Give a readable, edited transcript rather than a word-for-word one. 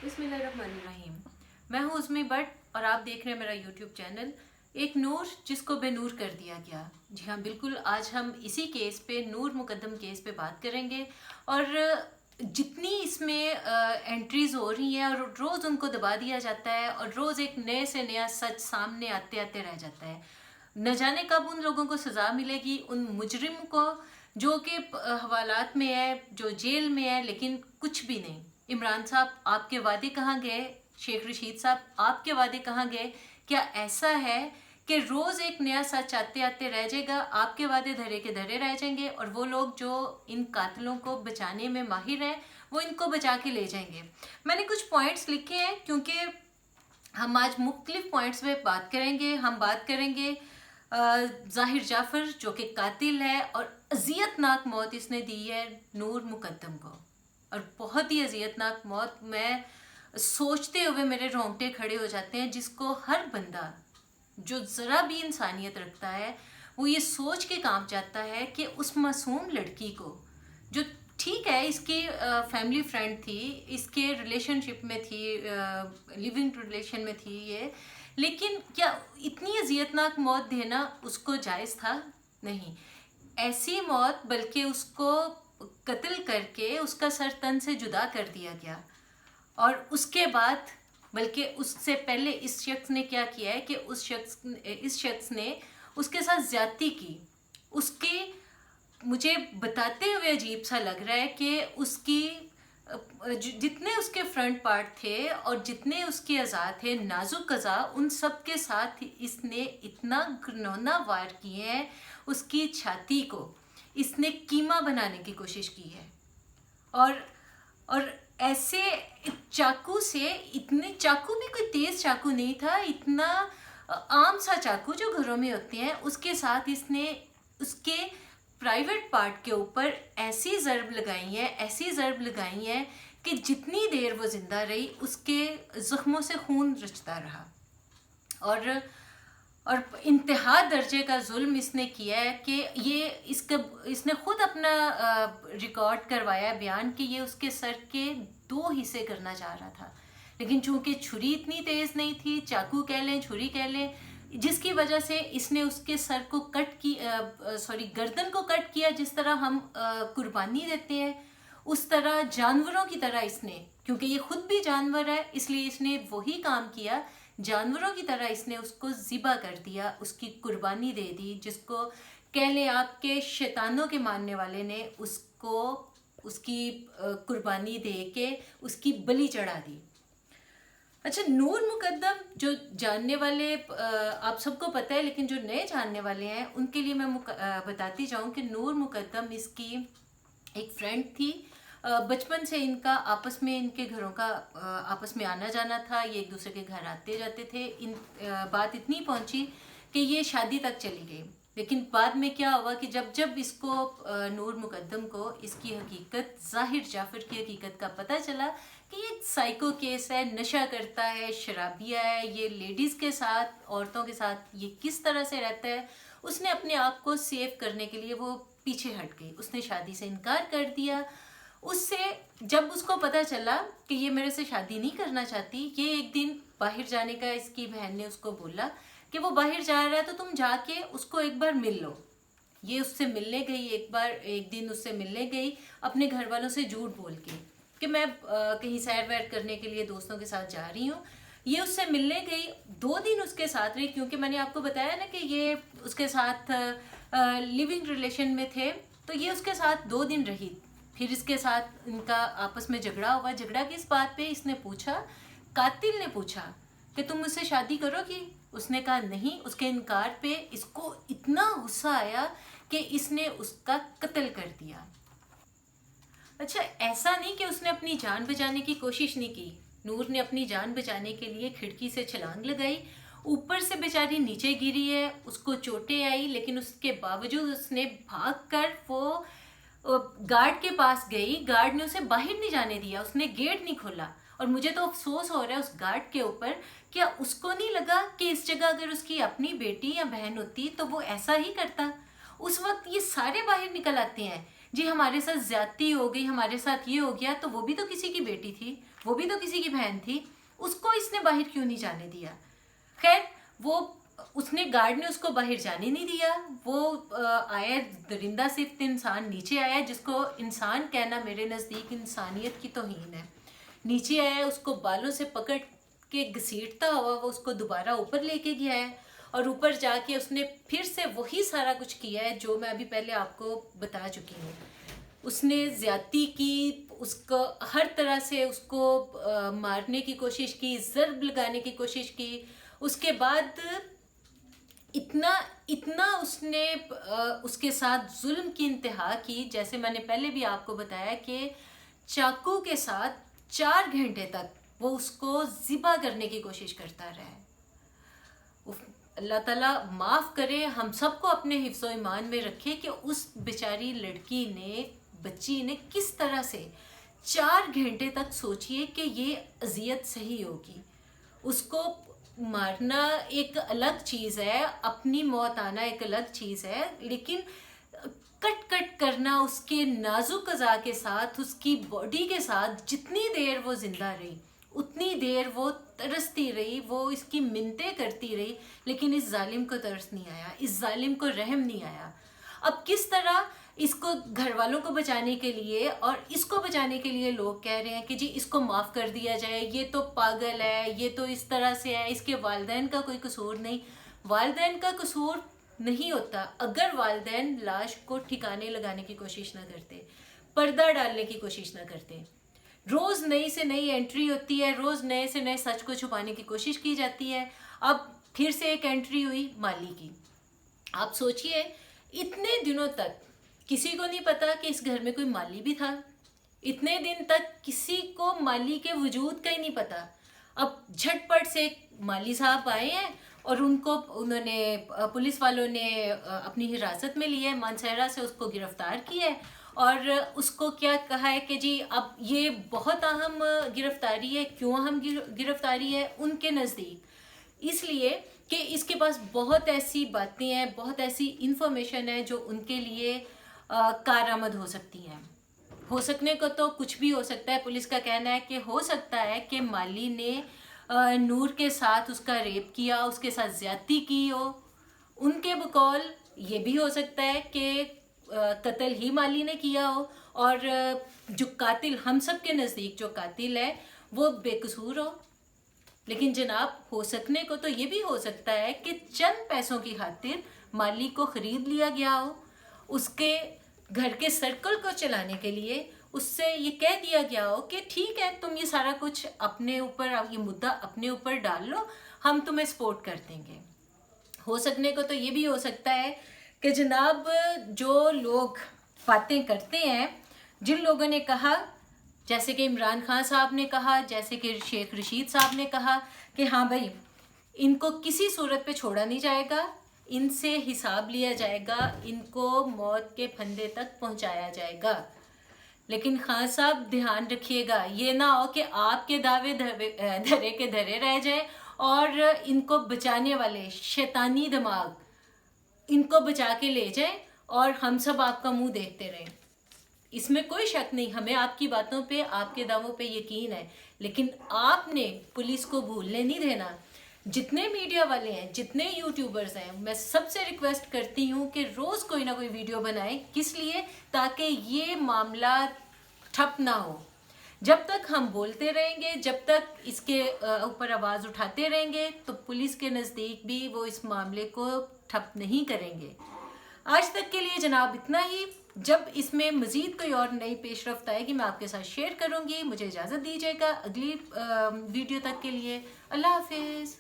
बिस्मिल्लाहिर्रहमानिर्रहीम। मैं हूँ उज़्मी बट और आप देख रहे हैं मेरा यूट्यूब चैनल एक नूर जिसको बेनूर कर दिया गया। जी हाँ, बिल्कुल। आज हम इसी केस पे, नूर मुकद्दम केस पे बात करेंगे और जितनी इसमें एंट्रीज हो रही हैं और रोज़ उनको दबा दिया जाता है और रोज़ एक नए से नया सच सामने आते आते रह जाता है। न जाने कब उन लोगों को सज़ा मिलेगी, उन मुजरिम को जो कि हवालात में है, जो जेल में है, लेकिन कुछ भी नहीं। इमरान साहब, आपके वादे कहाँ गए? शेख रशीद साहब, आपके वादे कहाँ गए? क्या ऐसा है कि रोज़ एक नया सच आते आते रह जाएगा? आपके वादे धरे के धरे रह जाएंगे और वो लोग जो इन कातलों को बचाने में माहिर हैं वो इनको बचा के ले जाएंगे। मैंने कुछ पॉइंट्स लिखे हैं क्योंकि हम आज मुख्तलिफ पॉइंट्स पे बात करेंगे। हम बात करेंगे ज़ाहिर जाफ़र जो कि कातिल है और अज़ियतनाक मौत इसने दी है नूर मुकद्दम को, और बहुत ही अज़ियतनाक मौत। मैं सोचते हुए मेरे रोंगटे खड़े हो जाते हैं, जिसको हर बंदा जो ज़रा भी इंसानियत रखता है वो ये सोच के कांप जाता है कि उस मासूम लड़की को, जो ठीक है इसकी फैमिली फ्रेंड थी, इसके रिलेशनशिप में थी, लिविंग रिलेशन में थी ये, लेकिन क्या इतनी अज़ियतनाक मौत देना उसको जायज़ था? नहीं। ऐसी मौत, बल्कि उसको कत्ल करके उसका सर तन से जुदा कर दिया गया। और उसके बाद, बल्कि उससे पहले इस शख्स ने क्या किया है कि इस शख्स ने उसके साथ ज़्यादती की। उसके, मुझे बताते हुए अजीब सा लग रहा है कि उसकी जितने उसके फ्रंट पार्ट थे और जितने उसके अज़ा थे, नाजुक अज़ा, उन सब के साथ इसने इतना घिनौना वार किए हैं। उसकी छाती को इसने कीमा बनाने की कोशिश की है और ऐसे चाकू से, इतने चाकू भी कोई तेज़ चाकू नहीं था, इतना आम सा चाकू जो घरों में होते हैं, उसके साथ इसने उसके प्राइवेट पार्ट के ऊपर ऐसी ज़रब लगाई है कि जितनी देर वो ज़िंदा रही उसके ज़ख्मों से खून रचता रहा। और इंतहा दर्जे का जुल्म इसने किया है कि इसने खुद अपना रिकॉर्ड करवाया बयान कि ये उसके सर के 2 हिस्से करना चाह रहा था, लेकिन चूंकि छुरी इतनी तेज़ नहीं थी, चाकू कह लें, छुरी कह लें, जिसकी वजह से इसने उसके सर को गर्दन को कट किया। जिस तरह हम कुर्बानी देते हैं उस तरह, जानवरों की तरह इसने, क्योंकि ये खुद भी जानवर है इसलिए इसने वही काम किया, जानवरों की तरह इसने उसको ज़िबा कर दिया, उसकी कुर्बानी दे दी। जिसको कह लें आपके शैतानों के मानने वाले ने उसको उसकी कुर्बानी दे के उसकी बलि चढ़ा दी। अच्छा, नूर मुकद्दम, जो जानने वाले आप सबको पता है, लेकिन जो नए जानने वाले हैं उनके लिए मैं बताती जाऊं कि नूर मुकद्दम इसकी एक फ्रेंड थी। बचपन से इनका आपस में, इनके घरों का आपस में आना जाना था, ये एक दूसरे के घर आते जाते थे। बात इतनी पहुंची कि ये शादी तक चली गई। लेकिन बाद में क्या हुआ कि जब इसको नूर मुकद्दम को इसकी हकीकत, ज़ाहिर जाफ़र की हकीकत का पता चला कि ये साइको केस है, नशा करता है, शराबिया है, ये लेडीज़ के साथ, औरतों के साथ ये किस तरह से रहता है, उसने अपने आप को सेव करने के लिए वो पीछे हट गई। उसने शादी से इनकार कर दिया। उससे जब उसको पता चला कि ये मेरे से शादी नहीं करना चाहती, ये एक दिन बाहर जाने का, इसकी बहन ने उसको बोला कि वो बाहर जा रहा है तो तुम जाके उसको एक बार मिल लो। ये उससे मिलने गई, एक दिन उससे मिलने गई अपने घर वालों से झूठ बोल के कि मैं कहीं सैर वैर करने के लिए दोस्तों के साथ जा रही हूँ। ये उससे मिलने गई, 2 दिन उसके साथ रही, क्योंकि मैंने आपको बताया ना कि ये उसके साथ लिविंग रिलेशन में थे, तो ये उसके साथ 2 दिन रही। फिर इसके साथ इनका आपस में झगड़ा हुआ। झगड़ा किस बात पे? इसने पूछा, कातिल ने पूछा कि तुम मुझसे शादी करोगी? उसने कहा नहीं। उसके इनकार पे इसको इतना गुस्सा आया कि इसने उसका कत्ल कर दिया। अच्छा, ऐसा नहीं कि उसने अपनी जान बचाने की कोशिश नहीं की। नूर ने अपनी जान बचाने के लिए खिड़की से छलांग लगाई, ऊपर से बेचारी नीचे गिरी है, उसको चोटें आई, लेकिन उसके बावजूद उसने भागकर वो गार्ड के पास गई। गार्ड ने उसे बाहर नहीं जाने दिया, उसने गेट नहीं खोला। और मुझे तो अफसोस हो रहा है उस गार्ड के ऊपर, क्या उसको नहीं लगा कि इस जगह अगर उसकी अपनी बेटी या बहन होती तो वो ऐसा ही करता? उस वक्त ये सारे बाहर निकल आते हैं, जी हमारे साथ ज्यादती हो गई, हमारे साथ ये हो गया, तो वो भी तो किसी की बेटी थी, वो भी तो किसी की बहन थी, उसको इसने बाहर क्यों नहीं जाने दिया? खैर वो उसने गार्ड ने उसको बाहर जाने नहीं दिया। वो आया, दरिंदा सिर्फ इंसान नीचे आया, जिसको इंसान कहना मेरे नज़दीक इंसानियत की तौहीन है। नीचे आया, उसको बालों से पकड़ के घसीटता हुआ वो उसको दोबारा ऊपर लेके गया है, और ऊपर जाके उसने फिर से वही सारा कुछ किया है जो मैं अभी पहले आपको बता चुकी हूँ। उसने ज़्यादती की, उसको हर तरह से उसको मारने की कोशिश की, ज़र्ब लगाने की कोशिश की। उसके बाद इतना इतना उसने उसके साथ जुल्म की इंतहा की, जैसे मैंने पहले भी आपको बताया कि चाकू के साथ 4 घंटे तक वो उसको ज़िबा करने की कोशिश करता रहा है। अल्लाह ताला माफ़ करे, हम सबको अपने हिफ्ज़ व ईमान में रखे कि उस बेचारी लड़की ने, बच्ची ने किस तरह से 4 घंटे तक, सोचिए कि ये अजियत सही होगी। उसको मारना एक अलग चीज़ है, अपनी मौत आना एक अलग चीज़ है, लेकिन कट कट करना उसके नाजुक अज़ा के साथ, उसकी बॉडी के साथ, जितनी देर वो ज़िंदा रही उतनी देर वो तरसती रही, वो इसकी मिन्नतें करती रही, लेकिन इस जालिम को तरस नहीं आया, इस जालिम को रहम नहीं आया। अब किस तरह इसको घर वालों को बचाने के लिए और इसको बचाने के लिए लोग कह रहे हैं कि जी इसको माफ़ कर दिया जाए, ये तो पागल है, ये तो इस तरह से है, इसके वालिदैन का कोई कसूर नहीं। वालिदैन का कसूर नहीं होता अगर वालिदैन लाश को ठिकाने लगाने की कोशिश ना करते, पर्दा डालने की कोशिश ना करते। रोज़ नई से नई एंट्री होती है, रोज़ नए से नए सच को छुपाने की कोशिश की जाती है। अब फिर से एक एंट्री हुई माली की। आप सोचिए, इतने दिनों तक किसी को नहीं पता कि इस घर में कोई माली भी था। इतने दिन तक किसी को माली के वजूद का ही नहीं पता। अब झटपट से माली साहब आए हैं और उन्होंने पुलिस वालों ने अपनी हिरासत में लिया है, मानसहरा से उसको गिरफ्तार किया है, और उसको क्या कहा है कि जी अब ये बहुत अहम गिरफ्तारी है। क्यों अहम गिरफ्तारी है उनके नज़दीक? इसलिए कि इसके पास बहुत ऐसी बातें हैं, बहुत ऐसी इंफॉर्मेशन है जो उनके लिए कारआमद हो सकती हैं। हो सकने को तो कुछ भी हो सकता है। पुलिस का कहना है कि हो सकता है कि माली ने नूर के साथ उसका रेप किया, उसके साथ ज़्यादती की हो। उनके बकौल ये भी हो सकता है कि कत्ल ही माली ने किया हो, और जो कातिल, हम सब के नज़दीक जो कातिल है वो बेकसूर हो। लेकिन जनाब, हो सकने को तो ये भी हो सकता है कि चंद पैसों की खातिर माली को ख़रीद लिया गया हो, उसके घर के सर्कल को चलाने के लिए उससे ये कह दिया गया हो कि ठीक है, तुम ये सारा कुछ अपने ऊपर, ये मुद्दा अपने ऊपर डाल लो, हम तुम्हें सपोर्ट कर देंगे। हो सकने को तो ये भी हो सकता है कि जनाब, जो लोग बातें करते हैं, जिन लोगों ने कहा, जैसे कि इमरान खान साहब ने कहा, जैसे कि शेख रशीद साहब ने कहा कि हाँ भाई, इनको किसी सूरत पे छोड़ा नहीं जाएगा, इनसे हिसाब लिया जाएगा, इनको मौत के फंदे तक पहुंचाया जाएगा। लेकिन खान साहब ध्यान रखिएगा, ये ना हो कि आपके दावे धरे के धरे रह जाए और इनको बचाने वाले शैतानी दिमाग इनको बचा के ले जाए और हम सब आपका मुंह देखते रहें। इसमें कोई शक नहीं, हमें आपकी बातों पे, आपके दावों पे यकीन है, लेकिन आपने पुलिस को भूलने नहीं देना। जितने मीडिया वाले हैं, जितने यूट्यूबर्स हैं, मैं सबसे रिक्वेस्ट करती हूँ कि रोज़ कोई ना कोई वीडियो बनाएं। किस लिए? ताकि ये मामला ठप ना हो। जब तक हम बोलते रहेंगे, जब तक इसके ऊपर आवाज़ उठाते रहेंगे, तो पुलिस के नज़दीक भी वो इस मामले को ठप नहीं करेंगे। आज तक के लिए जनाब इतना ही। जब इसमें मज़ीद कोई और नई पेशरफ्त आएगी मैं आपके साथ शेयर करूँगी। मुझे इजाज़त दीजिएगा अगली वीडियो तक के लिए। अल्लाह हाफिज़।